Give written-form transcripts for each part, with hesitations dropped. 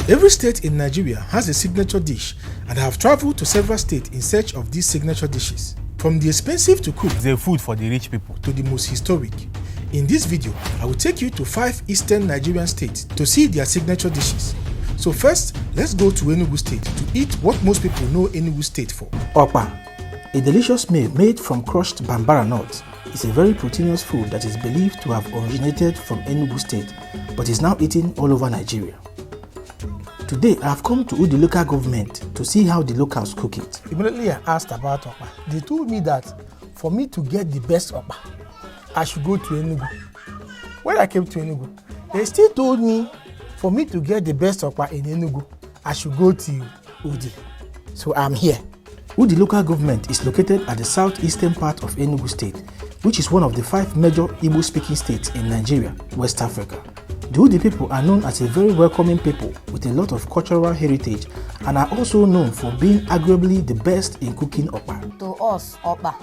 Every state in Nigeria has a signature dish, and I have traveled to several states in search of these signature dishes. From the expensive to cook, the food for the rich people, to the most historic. In this video, I will take you to 5 Eastern Nigerian states to see their signature dishes. So first, let's go to Enugu State to eat what most people know Enugu State for. Okpa, a delicious meal made from crushed bambara nuts, is a very proteinous food that is believed to have originated from Enugu State but is now eaten all over Nigeria. Today, I have come to the local government to see how the locals cook it. Immediately I asked about Okpa. They told me that for me to get the best Okpa, I should go to Enugu. When I came to Enugu, they still told me for me to get the best Okpa in Enugu, I should go to Udi. So I'm here. Udi local government is located at the southeastern part of Enugu State, which is one of the 5 major Igbo-speaking states in Nigeria, West Africa. The Udi people are known as a very welcoming people with a lot of cultural heritage and are also known for being arguably the best in cooking Okpa. To us, Okpa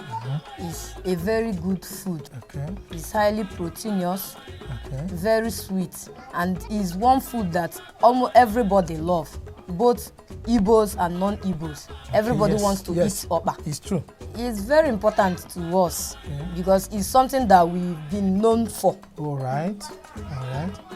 is a very good food. Okay. It's highly proteinous, Okay. very sweet, and is one food that almost everybody loves, both Igbos and non-Igbos. Everybody wants to eat Okpa. It's true. It's very important to us because it's something that we've been known for. All right.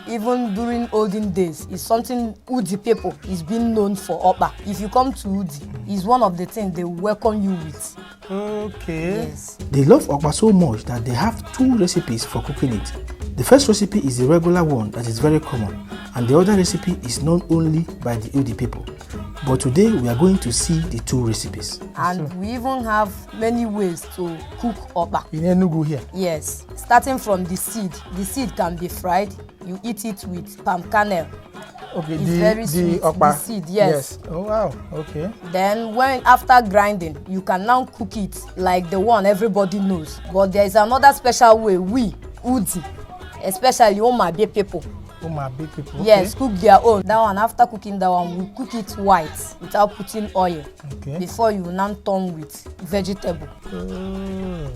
Even during olden days, it's something Udi people is being known for Okpa. If you come to Udi, it's one of the things they welcome you with. Okay. Yes. They love Okpa so much that they have 2 recipes for cooking it. The first recipe is the regular one that is very common, and the other recipe is known only by the Udi people. But today we are going to see the 2 recipes. And we even have many ways to cook Okpa. In Enugu here. Yes, starting from the seed. The seed can be fried. You eat it with palm kernel. Okay, It's very sweet. Okpa. The seed, yes. Oh wow. Okay. Then after grinding, you can now cook it like the one everybody knows. But there is another special way we, Udi, especially Omabe people. My big people. Yes, cook their own. That one, after cooking that one, we cook it white without putting oil. Okay. Before you now turn with vegetable.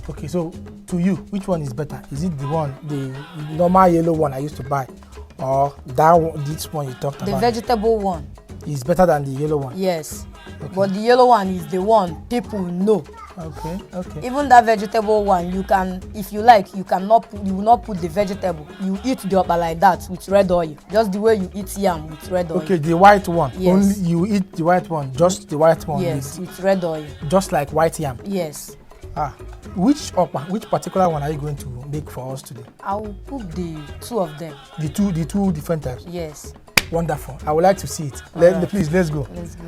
Okay, so to you, which one is better? Is it the normal yellow one I used to buy, or that one, this one you talked about? The vegetable one. Is better than the yellow one. Yes. Okay. But the yellow one is the one people know. Okay. Even that vegetable one, you can, if you like, you will not put the vegetable. You eat the Okpa like that with red oil, just the way you eat yam with red oil. Okay, the white one. Yes. Only you eat the white one, just the white one. Yes, with red oil. Just like white yam. Yes. Which Okpa, which particular one are you going to make for us today? I will cook the 2 of them. The two different types. Yes. Wonderful. I would like to see it. Please, let's go. Let's go.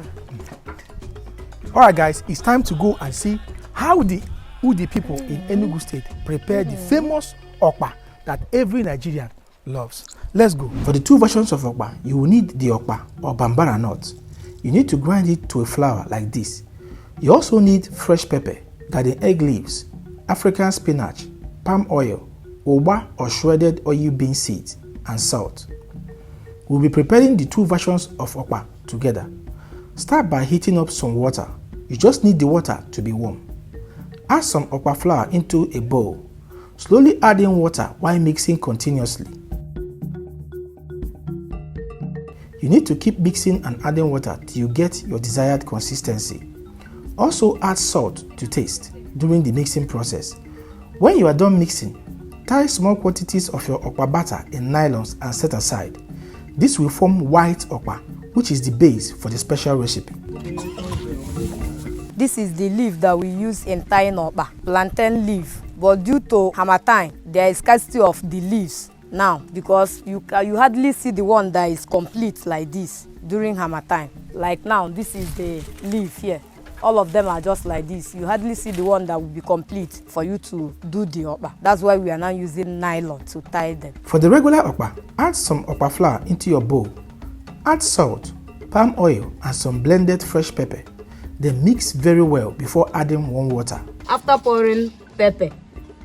All right, guys, it's time to go and see how the Udi people in Enugu State prepare the famous Okpa that every Nigerian loves. Let's go. For the 2 versions of Okpa, you will need the Okpa or bambara nut. You need to grind it to a flour like this. You also need fresh pepper, garden egg leaves, African spinach, palm oil, oba or shredded oil bean seeds, and salt. We'll be preparing the 2 versions of Okpa together. Start by heating up some water. You just need the water to be warm. Add some Okpa flour into a bowl. Slowly add in water while mixing continuously. You need to keep mixing and adding water till you get your desired consistency. Also add salt to taste during the mixing process. When you are done mixing, tie small quantities of your Okpa batter in nylons and set aside. This will form white Okpa, which is the base for the special recipe. This is the leaf that we use in tying Okpa, plantain leaf. But due to harmattan, there is scarcity of the leaves now because you hardly see the one that is complete like this during harmattan. Like now, this is the leaf here. All of them are just like this. You hardly see the one that will be complete for you to do the Okpa. That's why we are now using nylon to tie them. For the regular Okpa, add some Okpa flour into your bowl. Add salt, palm oil, and some blended fresh pepper. Then mix very well before adding warm water. After pouring pepper,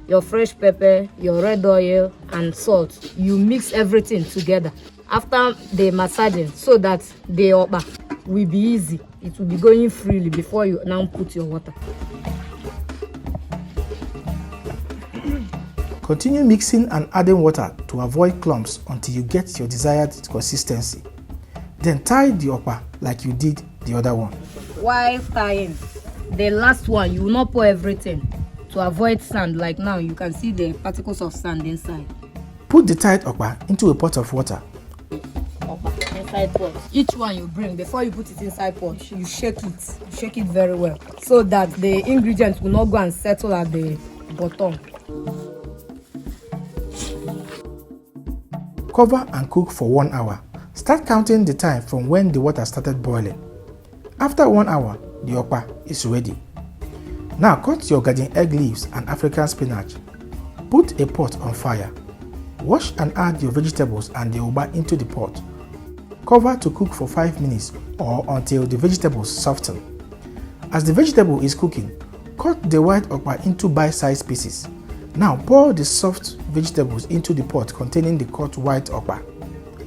your fresh pepper, your red oil, and salt, you mix everything together. After the massaging, so that the Okpa will be easy. It will be going freely before you now put your water. Continue mixing and adding water to avoid clumps until you get your desired consistency. Then tie the okpa like you did the other one. While tying the last one, you will not pour everything to avoid sand. Like now, you can see the particles of sand inside. Put the tied okpa into a pot of water. Okpa inside pot. Each one you bring, before you put it inside pot, you shake it. You shake it very well so that the ingredients will not go and settle at the bottom. Cover and cook for 1 hour. Start counting the time from when the water started boiling. After 1 hour, the okpa is ready. Now cut your garden egg leaves and African spinach. Put a pot on fire. Wash and add your vegetables and the ugba into the pot. Cover to cook for 5 minutes or until the vegetables soften. As the vegetable is cooking, cut the white okpa into bite-sized pieces. Now pour the soft vegetables into the pot containing the cut white okpa.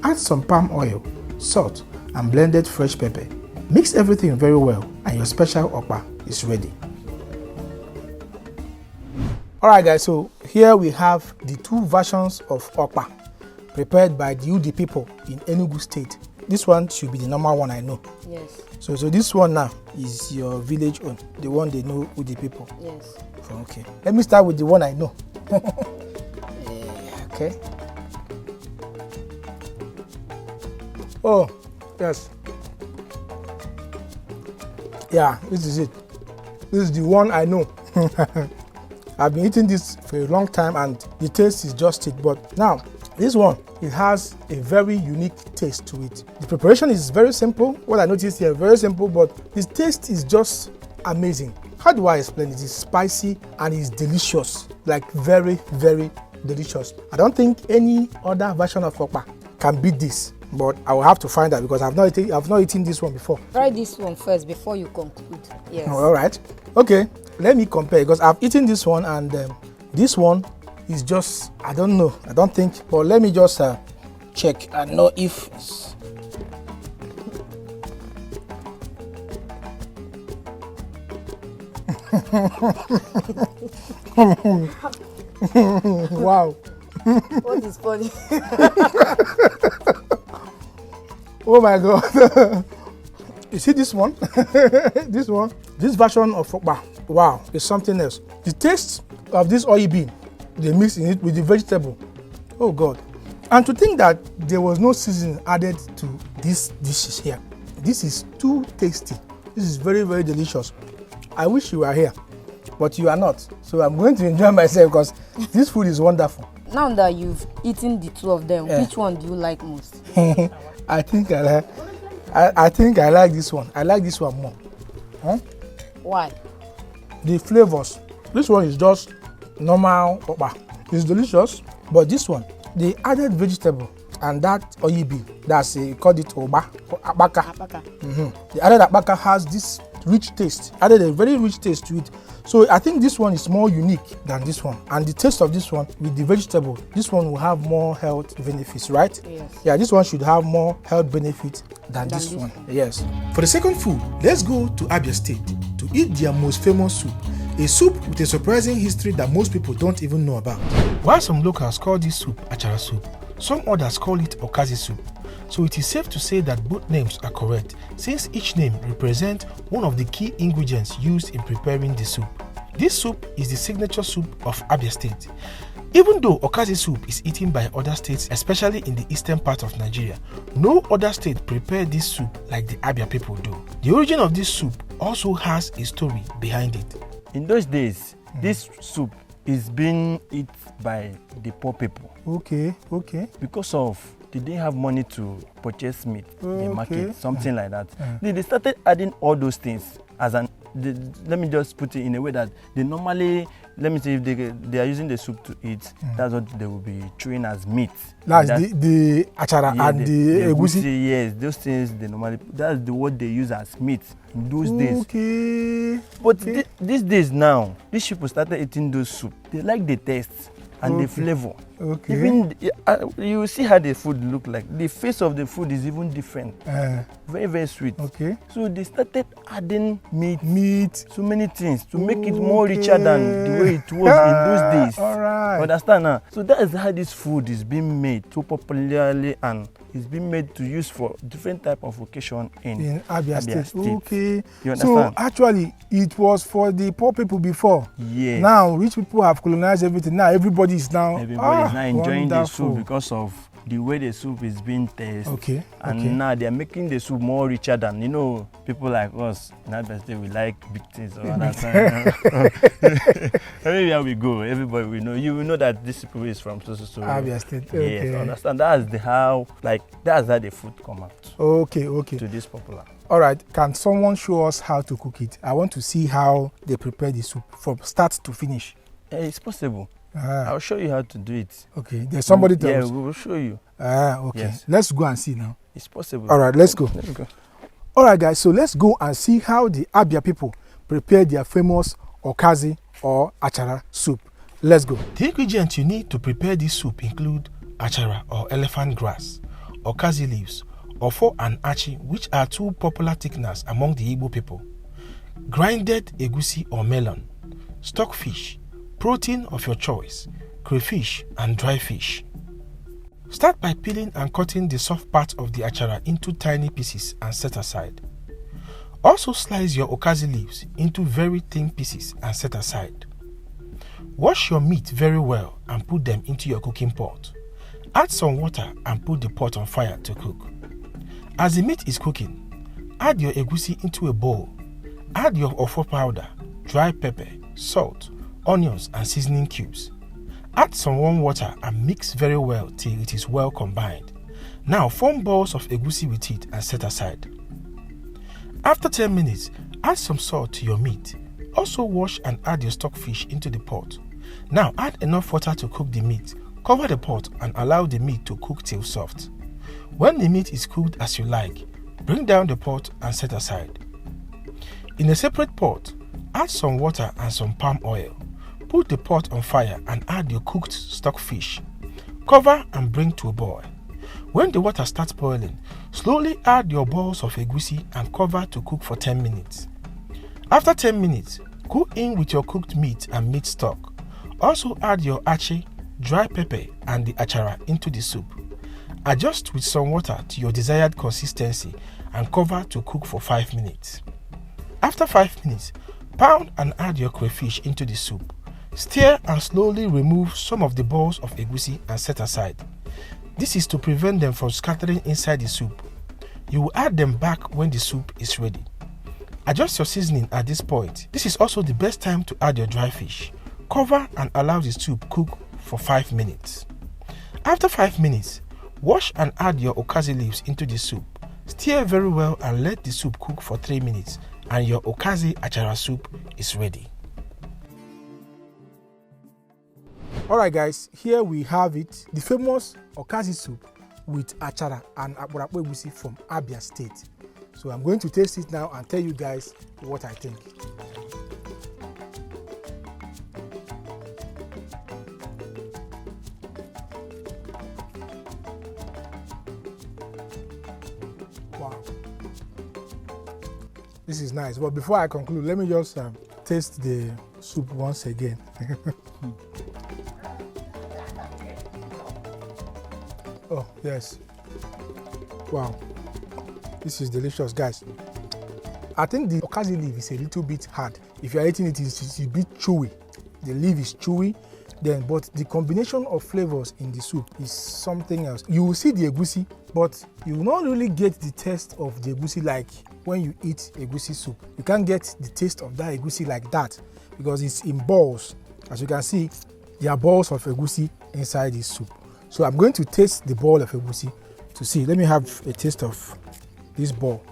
Add some palm oil, salt, and blended fresh pepper. Mix everything very well and your special okpa is ready. Alright guys, so here we have the 2 versions of okpa prepared by the Udi people in Enugu State. This one should be the normal one I know. Yes. So this one now is your village own, the one they know Udi people. Yes. Okay. Let me start with the one I know. Okay. Oh, yes. Yeah, this is it. This is the one I know. I've been eating this for a long time and the taste is just it. But now, this one, it has a very unique taste to it. The preparation is very simple. What I noticed here, very simple, but the taste is just amazing. How do I explain it? It's spicy and it's delicious, like very, very delicious. I don't think any other version of okpa can beat this, but I will have to find out because I've not eaten this one before. Try this one first before you conclude. Yes. Oh, all right. Okay, let me compare because I've eaten this one and this one is just, I don't know, I don't think, but let me just check and know if wow. What is funny? Oh my god. You see this one? This version of okpa, wow, is something else. The taste of this oil bean, they mix in it with the vegetable. Oh god. And to think that there was no seasoning added to these dishes here. This is too tasty. This is very, very delicious. I wish you were here, but you are not. So I'm going to enjoy myself because this food is wonderful. Now that you've eaten the 2 of them, which one do you like most? I think I like this one. I like this one more. Huh? Why? The flavors. This one is just normal okpa. It's delicious, but this one, they added vegetable and that oil bean. That's called it oba or apaka. The added apaka has this rich taste. Added a very rich taste to it. So I think this one is more unique than this one. And the taste of this one with the vegetable, this one will have more health benefits, right? Yes. Yeah, this one should have more health benefits than this one. Yes. For the second food, let's go to Abia State to eat their most famous soup, a soup with a surprising history that most people don't even know about. While some locals call this soup achara soup, some others call it okazi soup. So it is safe to say that both names are correct, since each name represents one of the key ingredients used in preparing the soup. This soup is the signature soup of Abia State. Even though okazi soup is eaten by other states, especially in the eastern part of Nigeria, no other state prepared this soup like the Abia people do. The origin of this soup also has a story behind it. In those days, this soup is being eaten by the poor people. Okay. Because of they didn't have money to purchase meat in the market, something like that. They started adding all those things as an. Let me just put it in a way that they normally, let me say, if they are using the soup to eat, that's what they will be chewing as meat. That's the achara and the egusi. Yes, those things they normally, that's what they use as meat in those days. Okay. But these days now, these people started eating those soup. They like the taste and the flavor. Okay. Even you see how the food look like. The face of the food is even different. Very, very sweet. Okay. So they started adding meat, so many things to make it more richer than the way it was in those days. All right. Understand now? So that is how this food is being made so popularly, and it's being made to use for different type of occasion in Abia State. Okay. You understand? So actually, it was for the poor people before. Yes. Now rich people have colonized everything. Now everybody is now enjoying the soup wonderful. because of the way the soup is being tasted. Okay. And now they are making the soup more richer than, people like us in Abia State, we like big things. So understand? Everywhere we go, everybody we know. You will know that this people is from so. Abia State. Okay. Yes, understand. That's how the food come out. Okay. To this popular. All right. Can someone show us how to cook it? I want to see how they prepare the soup from start to finish. It's possible. I'll show you how to do it. Okay. There's somebody to Yeah, we will show you. Okay. Yes. Let's go and see now. It's possible. All right. Let's go. Let's go. All right, guys. So let's go and see how the Abia people prepare their famous okazi or achara soup. Let's go. The ingredients you need to prepare this soup include achara or elephant grass, okazi leaves, ofo and achi, which are two popular thickeners among the Igbo people, grinded egusi or melon, stockfish, protein of your choice, crayfish and dry fish. Start by peeling and cutting the soft part of the achara into tiny pieces and set aside. Also slice your okazi leaves into very thin pieces and set aside. Wash your meat very well and put them into your cooking pot. Add some water and put the pot on fire to cook. As the meat is cooking, add your egusi into a bowl. Add your ofo powder, dry pepper, salt, onions and seasoning cubes. Add some warm water and mix very well till it is well combined. Now form balls of egusi with it and set aside. After 10 minutes, add some salt to your meat. Also wash and add your stockfish into the pot. Now add enough water to cook the meat. Cover the pot and allow the meat to cook till soft. When the meat is cooked as you like, bring down the pot and set aside. In a separate pot, add some water and some palm oil. Put the pot on fire and add your cooked stockfish. Cover and bring to a boil. When the water starts boiling, slowly add your balls of egusi and cover to cook for 10 minutes. After 10 minutes, go in with your cooked meat and meat stock. Also add your achi, dry pepper and the achara into the soup. Adjust with some water to your desired consistency and cover to cook for 5 minutes. After 5 minutes, pound and add your crayfish into the soup. Stir and slowly remove some of the balls of egusi and set aside. This is to prevent them from scattering inside the soup. You will add them back when the soup is ready. Adjust your seasoning at this point. This is also the best time to add your dry fish. Cover and allow the soup cook for 5 minutes. After 5 minutes, wash and add your okazi leaves into the soup. Stir very well and let the soup cook for 3 minutes and your okazi achara soup is ready. Alright guys, here we have it, the famous okazi soup with achara and akpụrakpụ egusi from Abia State. So I'm going to taste it now and tell you guys what I think. Wow. This is nice. But before I conclude, let me just taste the soup once again. Oh, yes. Wow. This is delicious, guys. I think the okazi leaf is a little bit hard. If you're eating it, it's a bit chewy. The leaf is chewy, but the combination of flavors in the soup is something else. You will see the egusi, but you will not really get the taste of the egusi like when you eat egusi soup. You can't get the taste of that egusi like that because it's in balls. As you can see, there are balls of egusi inside this soup. So I'm going to taste the ball of egusi to see. Let me have a taste of this ball.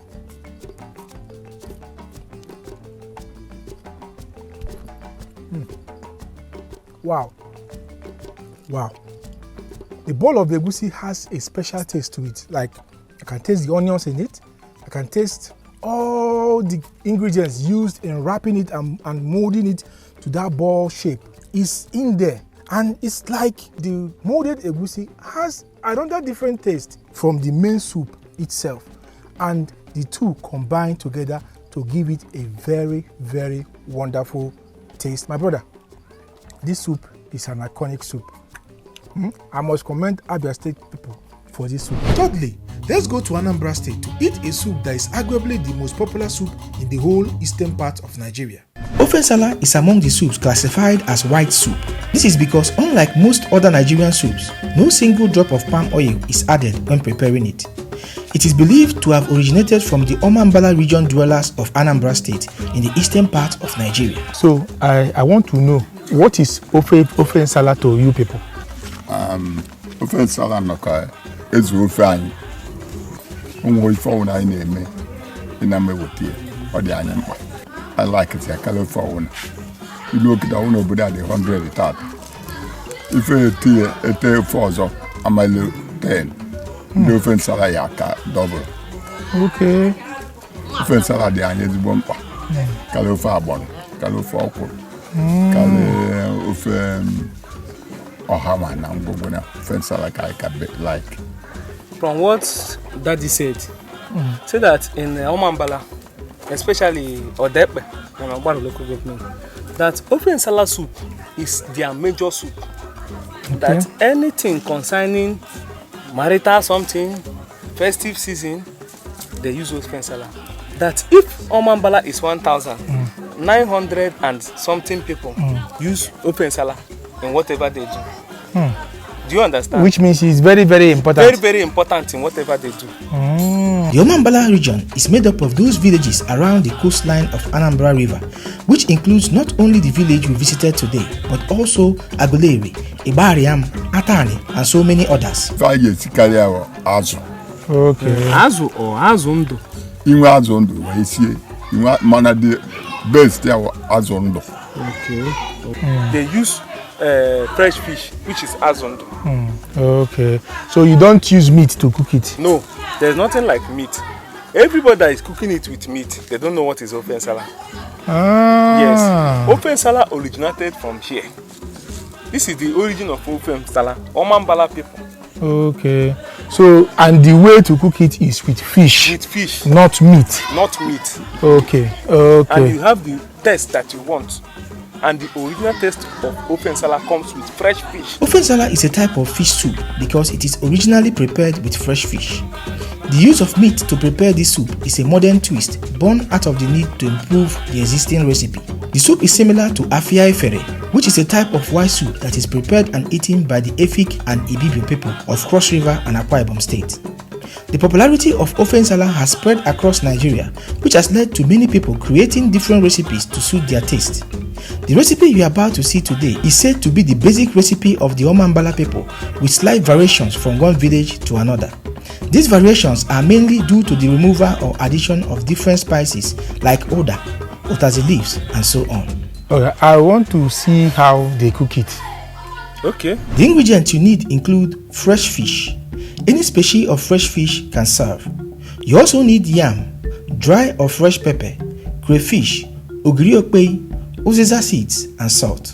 Wow. Wow. The ball of egusi has a special taste to it. Like, I can taste the onions in it. I can taste all the ingredients used in wrapping it and molding it to that ball shape. It's in there. And it's like the molded egusi has another different taste from the main soup itself. And the two combine together to give it a very, very wonderful taste. My brother, this soup is an iconic soup. I must commend Abia State people for this soup. Thirdly, let's go to Anambra State to eat a soup that is arguably the most popular soup in the whole eastern part of Nigeria. Ofen sala is among the soups classified as white soup. This is because unlike most other Nigerian soups, no single drop of palm oil is added when preparing it. It is believed to have originated from the Omambala region dwellers of Anambra State in the eastern part of Nigeria. So I want to know, what is ofen sala to you people? Ofen sala noka ezu ofe anyị. Onwe ife ọwụna anyị na-eme ịna mewotie ọ dị anyị mkpa. I like it ya kala ofe ọwụna. Ilu okida ọwụna obodo a dị 100 tata. Ife ete ofe ọzọ amailu 10. Ndị ofen sala ya ka double. Okay. Ofen sala dị anyị ezigbo mkpa. Kala ofe agbọrọ, kala ofe ọkwụrụ, kala ofe ọhama na ngwugwu na ofen sala ka I can like. From what Daddy said, say that in Omambala, especially Odepe, and Anambra local government, that ofen sala soup is their major soup. Okay. That anything concerning marital something, festive season, they use ofen sala. That if Omambala is 1,900 and something people use ofen sala in whatever they do. Do you understand? Which means it's very, very important. Very, very important in whatever they do. The Omambala region is made up of those villages around the coastline of Anambra River, which includes not only the village we visited today, but also Aguleri, Ibariam, Atani, and so many others. Okay. Azu or azundo? Inwe azundo, we see. Inwe mana the best there azundo. Okay. They use fresh fish, which is azundo. Okay. So you don't use meat to cook it? No, there's nothing like meat. Everybody that is cooking it with meat, they don't know what is ofen sala. Yes, ofen sala originated from here. This is the origin of ofen sala. Omambala people. Okay. So, and the way to cook it is with fish? With fish. Not meat? Not meat. Okay. Okay. And you have the taste that you want. And the original taste of ofen sala comes with fresh fish. Ofen sala is a type of fish soup because it is originally prepared with fresh fish. The use of meat to prepare this soup is a modern twist born out of the need to improve the existing recipe. The soup is similar to afia efere, which is a type of white soup that is prepared and eaten by the Efik and Ibibio people of Cross River and Akwa Ibom State. The popularity of ofen sala has spread across Nigeria, which has led to many people creating different recipes to suit their taste. The recipe you are about to see today is said to be the basic recipe of the Omambala people, with slight variations from one village to another. These variations are mainly due to the removal or addition of different spices like oda, okazi leaves, and so on. Okay, I want to see how they cook it. Okay. The ingredients you need include fresh fish. Any species of fresh fish can serve. You also need yam, dry or fresh pepper, crayfish, ogiri, uziza seeds, and salt.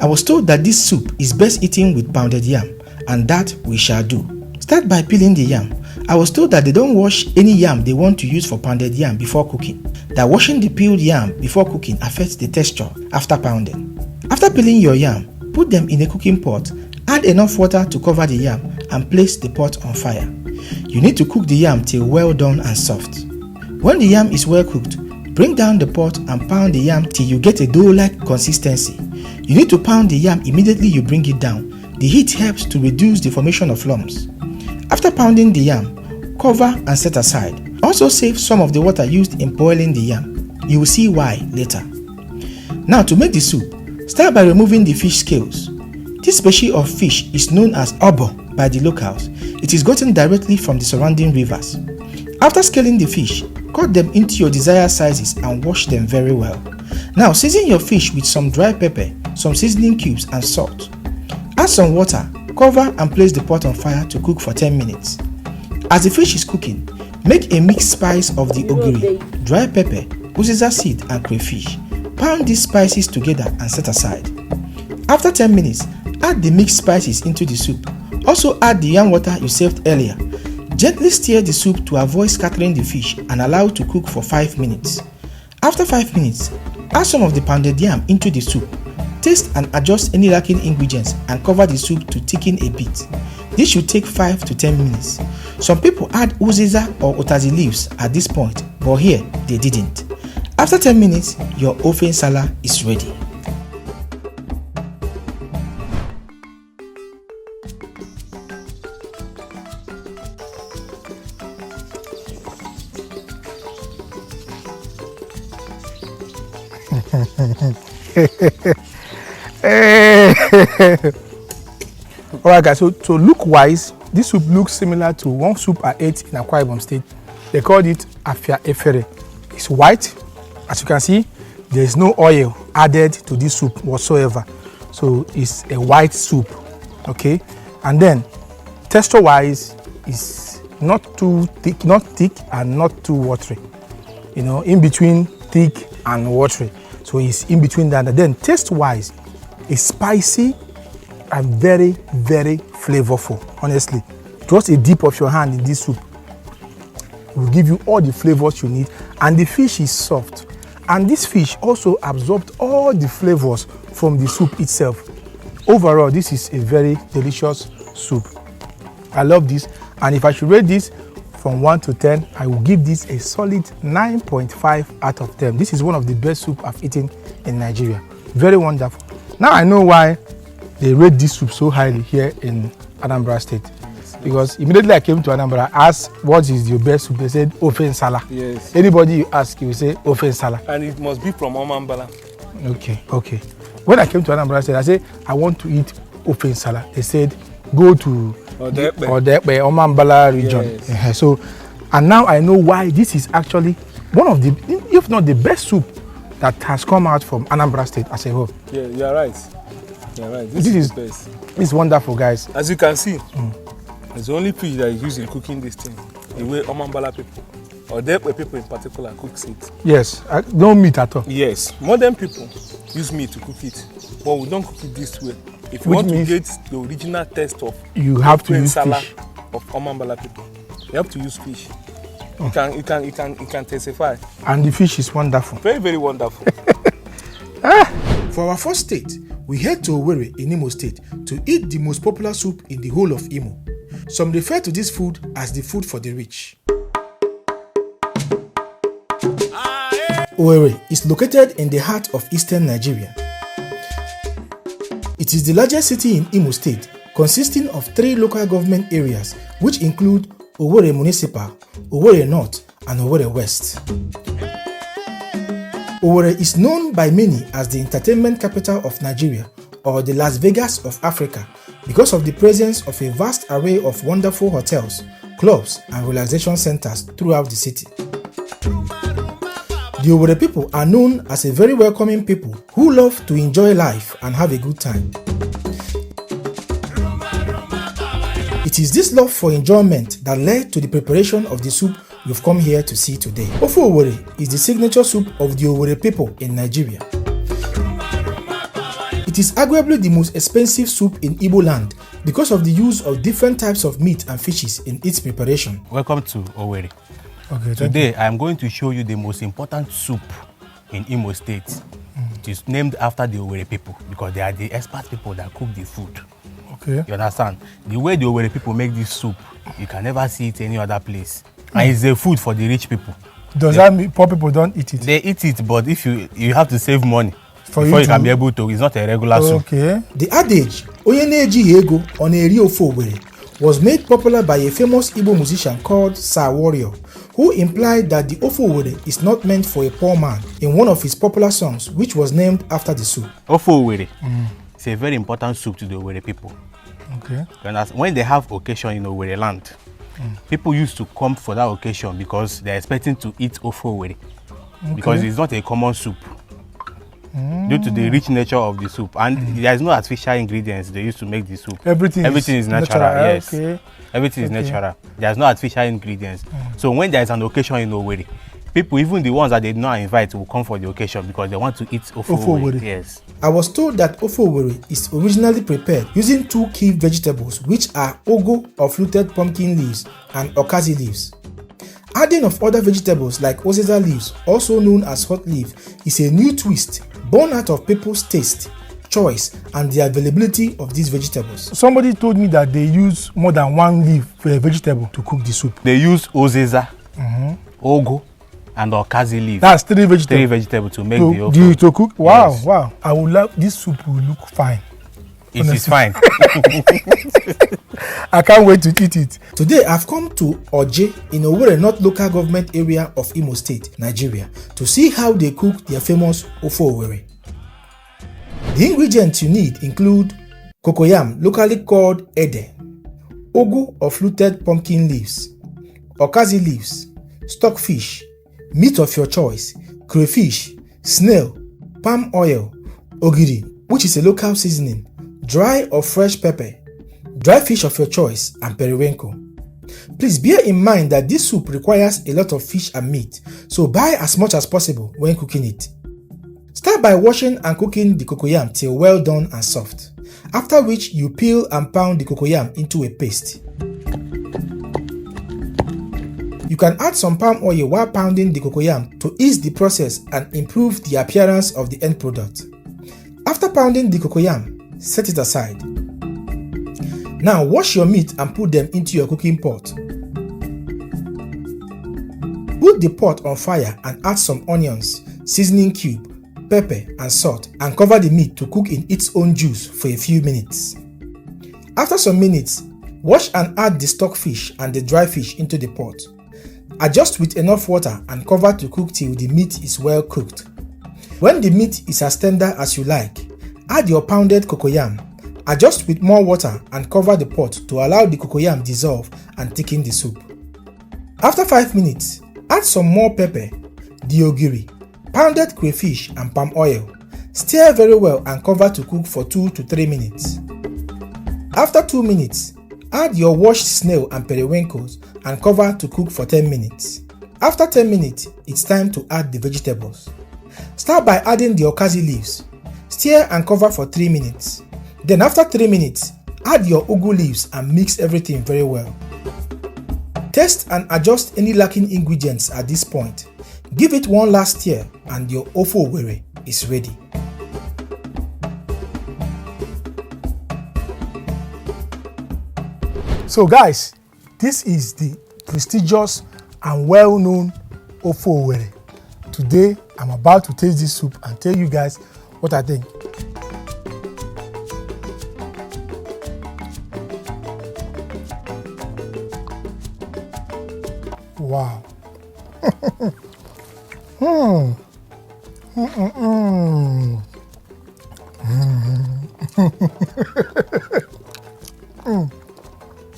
I was told that this soup is best eaten with pounded yam, and that we shall do. Start by peeling the yam. I was told that they don't wash any yam they want to use for pounded yam before cooking. That washing the peeled yam before cooking affects the texture after pounding. After peeling your yam, put them in a cooking pot, add enough water to cover the yam, and place the pot on fire. You need to cook the yam till well done and soft. When the yam is well cooked, bring down the pot and pound the yam till you get a dough-like consistency. You need to pound the yam immediately you bring it down. The heat helps to reduce the formation of lumps. After pounding the yam, cover and set aside. Also save some of the water used in boiling the yam. You will see why later. Now to make the soup, start by removing the fish scales. This species of fish is known as obo by the locals. It is gotten directly from the surrounding rivers. After scaling the fish, cut them into your desired sizes and wash them very well. Now season your fish with some dry pepper, some seasoning cubes and salt. Add some water, cover and place the pot on fire to cook for 10 minutes. As the fish is cooking, make a mixed spice of the ogiri, dry pepper, uziza seed and crayfish. Pound these spices together and set aside. After 10 minutes, Add the mixed spices into the soup. Also add the yam water you saved earlier. Gently stir the soup to avoid scattering the fish and allow it to cook for 5 minutes. After 5 minutes, add some of the pounded yam into the soup. Taste and adjust any lacking ingredients and cover the soup to thicken a bit. This should take 5 to 10 minutes. Some people add uziza or okazi leaves at this point, but here they didn't. After 10 minutes, your ofen sala is ready. Alright guys, so look wise, this soup looks similar to one soup I ate in Akwa Ibom State. They called it afia efere. It's white. As you can see, there is no oil added to this soup whatsoever. So it's a white soup, okay? And then texture wise, it's not too thick, not thick and not too watery. You know, in between thick and watery. So it's in between that. And then taste wise, it's spicy and very, very flavorful. Honestly, just a dip of your hand in this soup will give you all the flavors you need, and the fish is soft. And this fish also absorbed all the flavors from the soup itself. Overall, this is a very delicious soup. I love this, and if I should rate this from 1 to 10, I will give this a solid 9.5 out of 10. This is one of the best soup I've eaten in Nigeria. Very wonderful. Now I know why they rate this soup so highly here in Anambra State. Because immediately I came to Anambra, I asked what is your best soup. They said ofen sala. Yes. Anybody you ask, you will say ofen sala. And it must be from Anambra. Okay. When I came to Anambra State, I said I want to eat ofen sala. They said go to Odepe, Anambra region. Yes. So, and now I know why this is actually one of the, if not the best soup that has come out from Anambra State as a whole. Yeah, you are right. You're right. This is the best. It's wonderful, guys. As you can see, it's the only fish that is used in cooking this thing. The way Anambra people, or Depe people in particular, cooks it. Yes, no meat at all. Yes, modern people use meat to cook it, but we don't cook it this way. If you want to get the original taste of, you have to use sala fish. Of Anambra people, you have to use fish. You can testify. And the fish is wonderful. Very, very wonderful. For our first state, we head to Owerri in Imo State to eat the most popular soup in the whole of Imo. Some refer to this food as the food for the rich. Owerri is located in the heart of Eastern Nigeria. It is the largest city in Imo State, consisting of 3 local government areas, which include Owerri Municipal, Owerri North, and Owerri West. Owerri is known by many as the entertainment capital of Nigeria, or the Las Vegas of Africa, because of the presence of a vast array of wonderful hotels, clubs, and relaxation centers throughout the city. The Owerri people are known as a very welcoming people who love to enjoy life and have a good time. It is this love for enjoyment that led to the preparation of the soup you've come here to see today. Ofe Owerri is the signature soup of the Owerri people in Nigeria. It is arguably the most expensive soup in Igbo land because of the use of different types of meat and fishes in its preparation. Welcome to Owerri. Okay, Today I am going to show you the most important soup in Imo State. It is named after the Owerri people because they are the expert people that cook the food. Okay. You understand? The way the Owerri people make this soup, you can never see it any other place. And it's a food for the rich people. Does that mean poor people don't eat it? They eat it, but if you have to save money For before you you can to- be able to. It's not a regular soup. Okay. The adage, "Onye na-ejighị ego ọ na-eri ofe Owerri," was made popular by a famous Igbo musician called Sir Warrior, who implied that the ofe Owerri is not meant for a poor man in one of his popular songs, which was named after the soup. Ofe Owerri. It's a very important soup to the Owerri people. Okay. You understand? When they have occasion in Owerri land, people used to come for that occasion because they're expecting to eat Ofe Owerri. Because it's not a common soup. Due to the rich nature of the soup. And there is no artificial ingredients they use to make the soup. Everything is natural. Yes. Okay. Everything is natural. There's no artificial ingredients. So when there is an occasion in Owerri, people, even the ones that they did not invite, will come for the occasion because they want to eat owerri. Yes. I was told that owerri is originally prepared using 2 key vegetables, which are ugu or fluted pumpkin leaves and okazi leaves. Adding of other vegetables like ozeza leaves, also known as hot leaf, is a new twist born out of people's taste, choice, and the availability of these vegetables. Somebody told me that they use more than 1 leaf for a vegetable to cook the soup. They use ozeza, ugu, and okazi leaf. That's 3 vegetables. 3 vegetables to make the ofe. To cook? Wow, Yes. wow. I would love this soup will look fine. It is fine. I can't wait to eat it. Today I've come to Oje in Owerri North Local Government Area of Imo State, Nigeria, to see how they cook their famous owerri. The ingredients you need include cocoyam, locally called ede, ugu or fluted pumpkin leaves, okazi leaves, stockfish, meat of your choice, crayfish, snail, palm oil, ogiri, which is a local seasoning, dry or fresh pepper, dry fish of your choice, and periwinkle. Please bear in mind that this soup requires a lot of fish and meat, so buy as much as possible when cooking it. Start by washing and cooking the cocoyam till well done and soft, after which you peel and pound the cocoyam into a paste. You can add some palm oil while pounding the cocoyam to ease the process and improve the appearance of the end product. After pounding the cocoyam, set it aside. Now wash your meat and put them into your cooking pot. Put the pot on fire and add some onions, seasoning cube, pepper and salt, and cover the meat to cook in its own juice for a few minutes. After some minutes, wash and add the stockfish and the dry fish into the pot. Adjust with enough water and cover to cook till the meat is well cooked. When the meat is as tender as you like, add your pounded cocoyam. Adjust with more water and cover the pot to allow the cocoyam dissolve and thicken the soup. After 5 minutes, add some more pepper, the ogiri, pounded crayfish and palm oil. Stir very well and cover to cook for 2 to 3 minutes. After 2 minutes, add your washed snail and periwinkles and cover to cook for 10 minutes. After 10 minutes, it's time to add the vegetables. Start by adding the okazi leaves. Stir and cover for 3 minutes. Then after 3 minutes, add your ugu leaves and mix everything very well. Test and adjust any lacking ingredients at this point. Give it one last stir and your owerri is ready. So guys, this is the prestigious and well-known owerri. Today, I'm about to taste this soup and tell you guys what I think. Wow.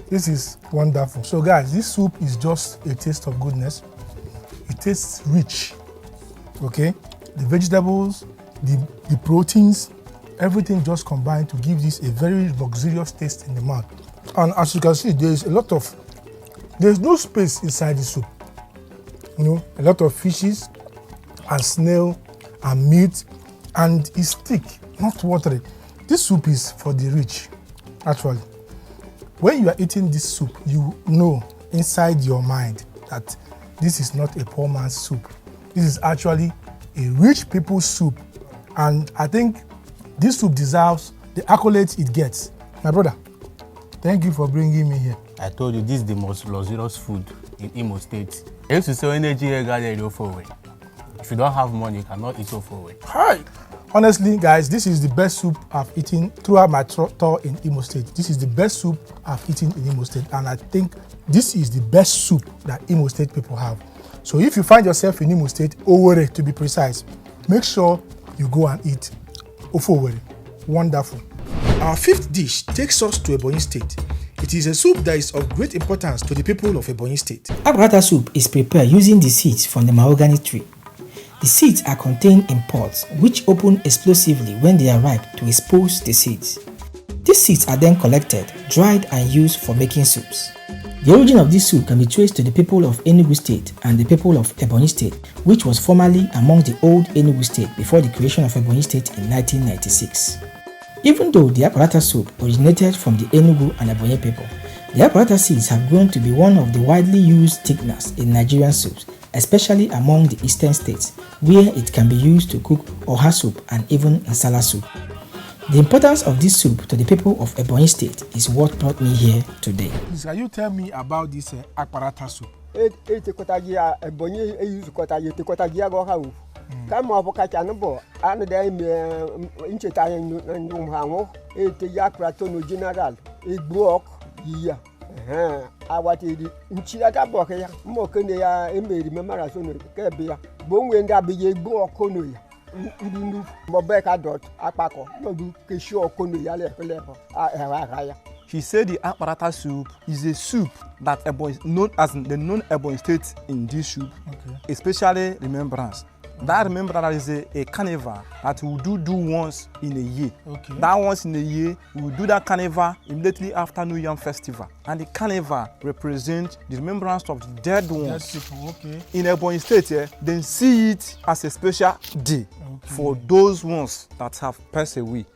This is wonderful. So guys, this soup is just a taste of goodness. It tastes rich. Okay, the vegetables, the proteins, everything just combined to give this a very luxurious taste in the mouth. And as you can see, there's no space inside the soup. You know, a lot of fishes and snail and meat, and it's thick, not watery. This soup is for the rich, actually. When you are eating this soup, you know inside your mind that this is not a poor man's soup. This is actually a rich people's soup, and I think this soup deserves the accolades it gets. My brother, thank you for bringing me here. I told you this is the most luxurious food in Imo State. I used to say energy here owerri. If you don't have money, you cannot eat owerri. Hi. Honestly, guys, this is the best soup I've eaten throughout my tour in Imo State. This is the best soup I've eaten in Imo State, and I think this is the best soup that Imo State people have. So if you find yourself in Imo State, owerri to be precise, make sure you go and eat owerri. Wonderful. Our fifth dish takes us to Ebonyi State. It is a soup that is of great importance to the people of Ebonyi State. Apparata soup is prepared using the seeds from the mahogany tree. The seeds are contained in pods which open explosively when they are ripe to expose the seeds. These seeds are then collected, dried and used for making soups. The origin of this soup can be traced to the people of Enugu State and the people of Ebonyi State, which was formerly among the old Enugu State before the creation of Ebonyi State in 1996. Even though the apparata soup originated from the Enugu and Ebonyi people, the apparata seeds have grown to be one of the widely used thickeners in Nigerian soups, especially among the eastern states, where it can be used to cook oha soup and even sala soup. The importance of this soup to the people of Ebonyi State is what brought me here today. Please, can you tell me about this apparata soup? He said the apparata soup is a soup that Ebonyi known as the known Ebonyi State in this soup, especially remembrance. That remembrance is a carnival that we do once in a year. That once in a year, we will do that carnival immediately after New Yam Festival. And the carnival represents the remembrance of the dead ones. In Ebonyi State, they see it as a special day for those ones that have passed away.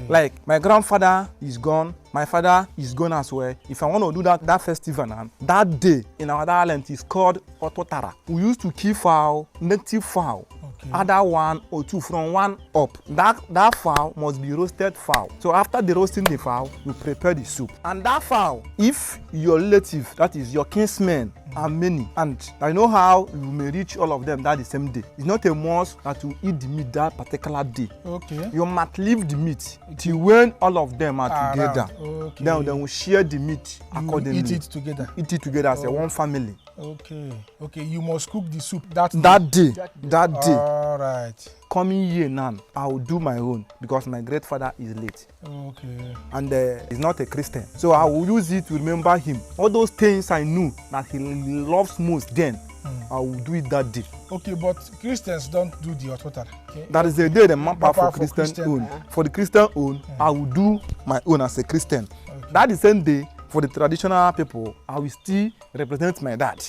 Like my grandfather is gone, my father is gone as well. If I want to do that festival now, that day in our island is called Ototara. We used to kill fowl, native fowl. Other one or two from one up. That fowl must be roasted fowl. So after the roasting the fowl, you prepare the soup. And that fowl, if your relative, that is your kinsmen, are many, and I know how you may reach all of them that the same day. It's not a must that you eat the meat that particular day. You must leave the meat till when all of them are together. Then we share the meat accordingly. Eat it together. Eat it together as a one family. You must cook the soup that day. All right. Coming year now, I will do my own because my great father is late. And he's not a Christian. So I will use it to remember him. All those things I knew that he loves most then, I will do it that day. But Christians don't do the ototara. That is the day the mapper for Christian own. For the Christian own, I will do my own as a Christian. That is the same day, for the traditional people, I will still represent my dad.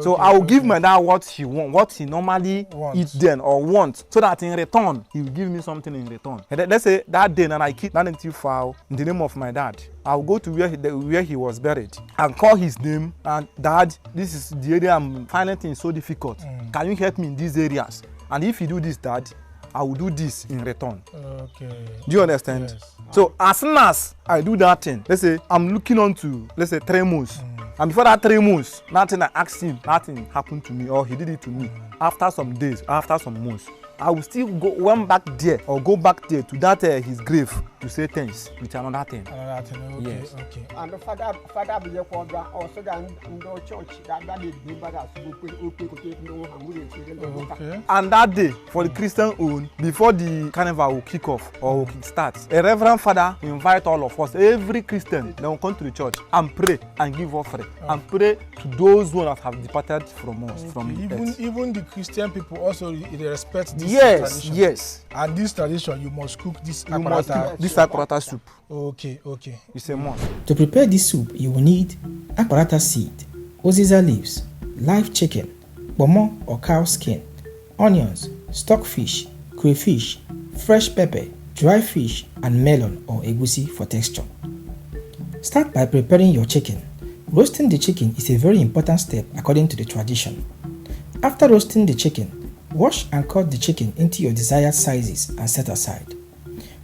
So I will give my dad what he wants, what he normally eats then or wants, so that in return he will give me something in return. And let's say that day, and I keep that native fowl in the name of my dad. I will go to where he was buried and call his name. And Dad, this is the area I'm finding things so difficult. Can you help me in these areas? And if you do this, Dad, I will do this in return. Do you understand? Yes. So as soon as I do that thing, let's say I'm looking on to, let's say 3 months. And before that 3 months, nothing I asked him, nothing happened to me or he did it to me. After some days, after some months, I will still go back there to that his grave to say thanks with another thing. Yes. And the father be also in the church that And that day, for the Christian own, before the carnival will kick off or will start, a reverend father will invite all of us, every Christian, they will come to the church and pray and give offering and pray to those who have departed from us. Even the Christian people also they respect this tradition. Yes. And this tradition, you must cook this apparata soup. It's a must. To prepare this soup, you will need apparata seed, oziza leaves, live chicken, pomo or cow skin, onions, stockfish, crayfish, fresh pepper, dry fish, and melon or egusi for texture. Start by preparing your chicken. Roasting the chicken is a very important step according to the tradition. After roasting the chicken, wash and cut the chicken into your desired sizes and set aside.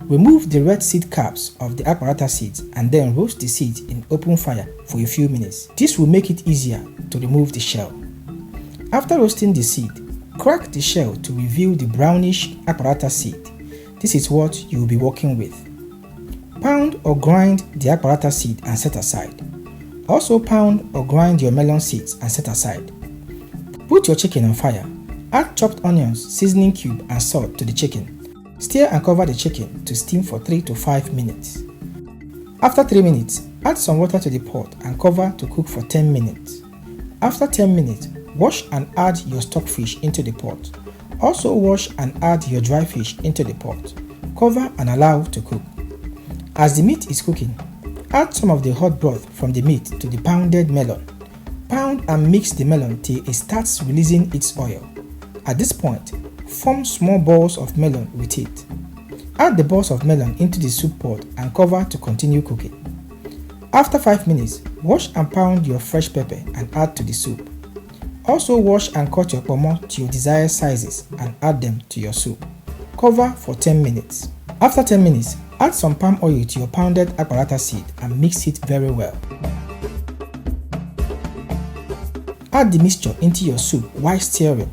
Remove the red seed caps of the apparata seeds and then roast the seeds in open fire for a few minutes. This will make it easier to remove the shell. After roasting the seed, crack the shell to reveal the brownish apparata seed. This is what you will be working with. Pound or grind the apparata seed and set aside. Also pound or grind your melon seeds and set aside. Put your chicken on fire. Add chopped onions, seasoning cube and salt to the chicken. Stir and cover the chicken to steam for 3 to 5 minutes. After 3 minutes, add some water to the pot and cover to cook for 10 minutes. After 10 minutes, wash and add your stockfish into the pot. Also wash and add your dry fish into the pot. Cover and allow to cook. As the meat is cooking, Add some of the hot broth from the meat to the pounded melon. Pound and mix the melon till it starts releasing its oil. At this point, form small balls of melon with it. Add the balls of melon into the soup pot and cover to continue cooking. After 5 minutes, wash and pound your fresh pepper and add to the soup. Also wash and cut your pomo to your desired sizes and add them to your soup. Cover for 10 minutes. After 10 minutes, add some palm oil to your pounded apparata seed and mix it very well. Add the mixture into your soup while stirring.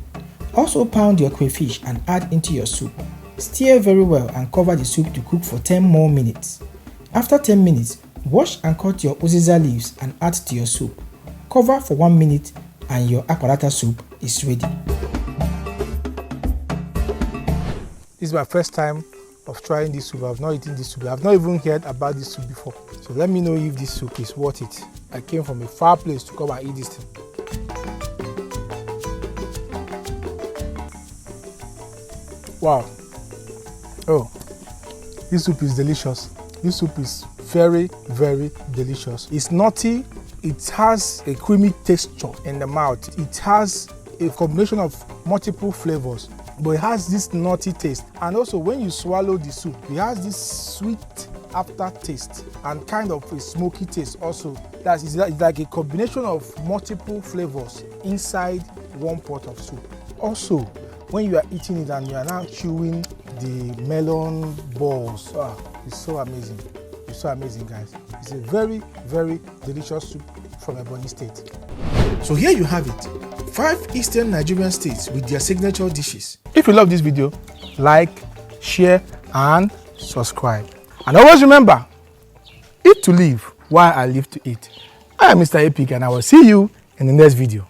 Also pound your crayfish and add into your soup. Stir very well and cover the soup to cook for 10 more minutes. After 10 minutes, wash and cut your uziza leaves and add to your soup. Cover for 1 minute and your apparata soup is ready. This is my first time of trying this soup. I've not eaten this soup. I've not even heard about this soup before. So let me know if this soup is worth it. I came from a far place to come and eat this thing. Wow. Oh, this soup is delicious. This soup is very, very delicious. It's nutty. It has a creamy texture in the mouth. It has a combination of multiple flavors, but it has this nutty taste. And also when you swallow the soup, it has this sweet aftertaste and kind of a smoky taste also. It's like a combination of multiple flavors inside one pot of soup. Also, when you are eating it and you are now chewing the melon balls, it's so amazing. It's so amazing, guys. It's a very, very delicious soup from Ebonyi State. So here you have it, 5 Eastern Nigerian states with their signature dishes. If you love this video, like, share and subscribe. And always remember, eat to live while I live to eat. I am Mr. Epic and I will see you in the next video.